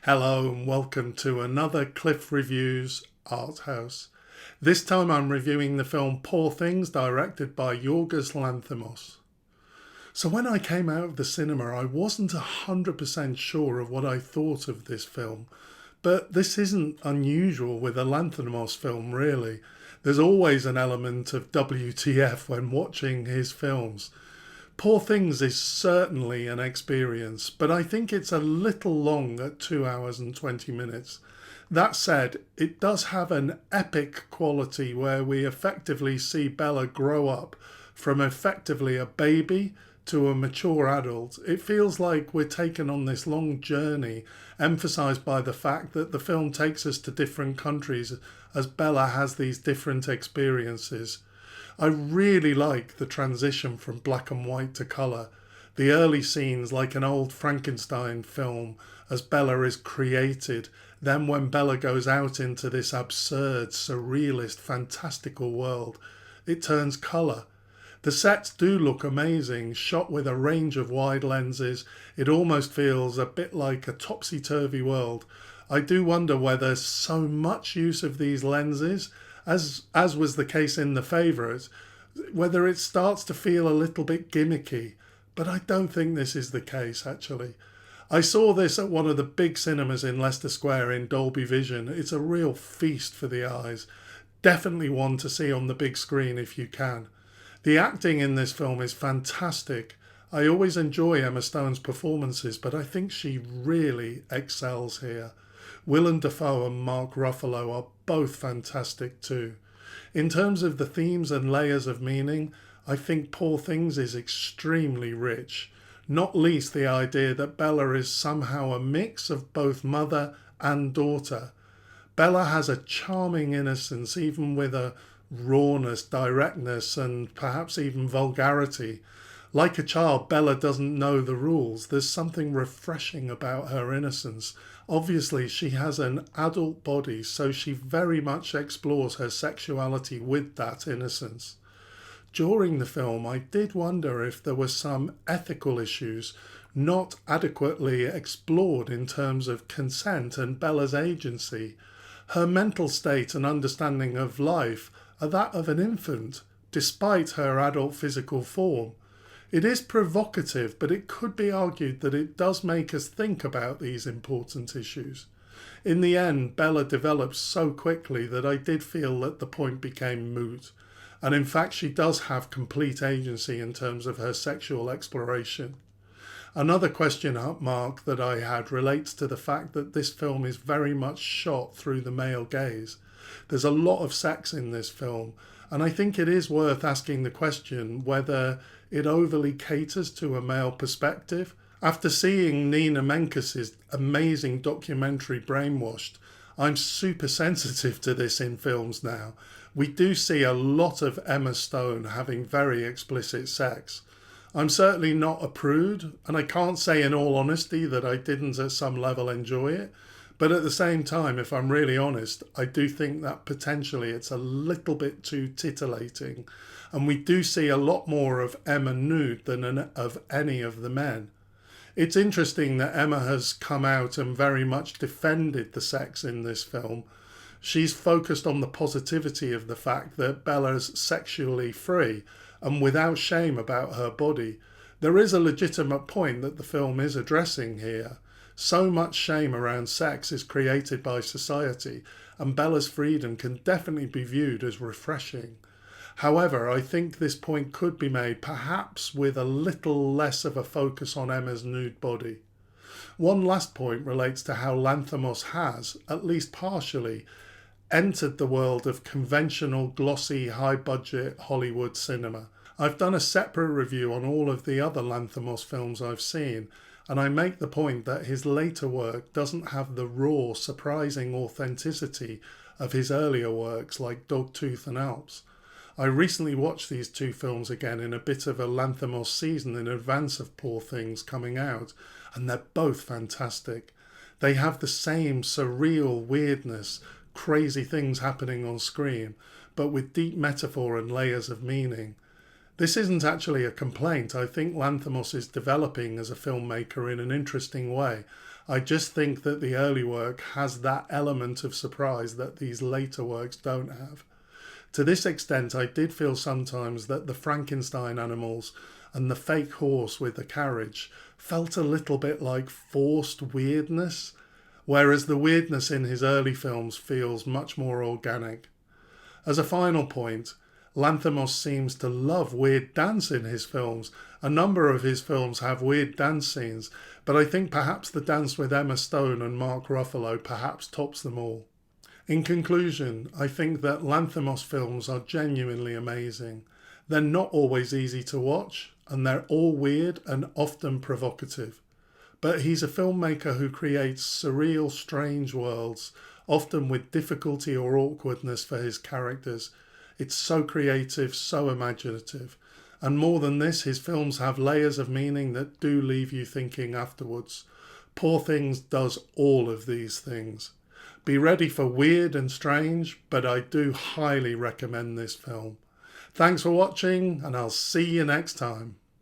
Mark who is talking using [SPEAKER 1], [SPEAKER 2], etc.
[SPEAKER 1] Hello and welcome to another Cliff Reviews Art House. This time I'm reviewing the film Poor Things, directed by Yorgos Lanthimos. So when I came out of the cinema, I wasn't 100% sure of what I thought of this film. But this isn't unusual with a Lanthimos film, really. There's always an element of WTF when watching his films. Poor Things is certainly an experience, but I think it's a little long at 2 hours and 20 minutes. That said, it does have an epic quality where we effectively see Bella grow up from effectively a baby to a mature adult. It feels like we're taken on this long journey, emphasised by the fact that the film takes us to different countries as Bella has these different experiences. I really like the transition from black and white to colour. The early scenes like an old Frankenstein film as Bella is created. Then when Bella goes out into this absurd, surrealist, fantastical world, it turns colour. The sets do look amazing, shot with a range of wide lenses. It almost feels a bit like a topsy-turvy world. I do wonder whether so much use of these lenses, as was the case in The Favourite, whether it starts to feel a little bit gimmicky. But I don't think this is the case, actually. I saw this at one of the big cinemas in Leicester Square in Dolby Vision. It's a real feast for the eyes. Definitely one to see on the big screen if you can. The acting in this film is fantastic. I always enjoy Emma Stone's performances, but I think she really excels here. Willem Dafoe and Mark Ruffalo are both fantastic too. In terms of the themes and layers of meaning, I think Poor Things is extremely rich, not least the idea that Bella is somehow a mix of both mother and daughter. Bella has a charming innocence, even with a rawness, directness, and perhaps even vulgarity. Like a child, Bella doesn't know the rules. There's something refreshing about her innocence. Obviously, she has an adult body, so she very much explores her sexuality with that innocence. During the film, I did wonder if there were some ethical issues not adequately explored in terms of consent and Bella's agency. Her mental state and understanding of life are that of an infant, despite her adult physical form. It is provocative, but it could be argued that it does make us think about these important issues. In the end, Bella develops so quickly that I did feel that the point became moot. And in fact, she does have complete agency in terms of her sexual exploration. Another question mark that I had relates to the fact that this film is very much shot through the male gaze. There's a lot of sex in this film, and I think it is worth asking the question whether it overly caters to a male perspective. After seeing Nina Menkes' amazing documentary Brainwashed, I'm super sensitive to this in films now. We do see a lot of Emma Stone having very explicit sex. I'm certainly not a prude, and I can't say in all honesty that I didn't at some level enjoy it. But at the same time, if I'm really honest, I do think that potentially it's a little bit too titillating. And we do see a lot more of Emma nude than of any of the men. It's interesting that Emma has come out and very much defended the sex in this film. She's focused on the positivity of the fact that Bella's sexually free and without shame about her body. There is a legitimate point that the film is addressing here. So much shame around sex is created by society, and Bella's freedom can definitely be viewed as refreshing. However, I think this point could be made perhaps with a little less of a focus on Emma's nude body. One last point relates to how Lanthimos has, at least partially, entered the world of conventional, glossy, high-budget Hollywood cinema. I've done a separate review on all of the other Lanthimos films I've seen, and I make the point that his later work doesn't have the raw, surprising authenticity of his earlier works like Dogtooth and Alps. I recently watched these two films again in a bit of a Lanthimos season in advance of Poor Things coming out, and they're both fantastic. They have the same surreal weirdness, crazy things happening on screen, but with deep metaphor and layers of meaning. This isn't actually a complaint. I think Lanthimos is developing as a filmmaker in an interesting way, I just think that the early work has that element of surprise that these later works don't have. To this extent, I did feel sometimes that the Frankenstein animals and the fake horse with the carriage felt a little bit like forced weirdness, whereas the weirdness in his early films feels much more organic. As a final point, Lanthimos seems to love weird dance in his films. A number of his films have weird dance scenes, but I think perhaps the dance with Emma Stone and Mark Ruffalo perhaps tops them all. In conclusion, I think that Lanthimos films are genuinely amazing. They're not always easy to watch, and they're all weird and often provocative. But he's a filmmaker who creates surreal, strange worlds, often with difficulty or awkwardness for his characters. It's so creative, so imaginative. And more than this, his films have layers of meaning that do leave you thinking afterwards. Poor Things does all of these things. Be ready for weird and strange, but I do highly recommend this film. Thanks for watching, and I'll see you next time.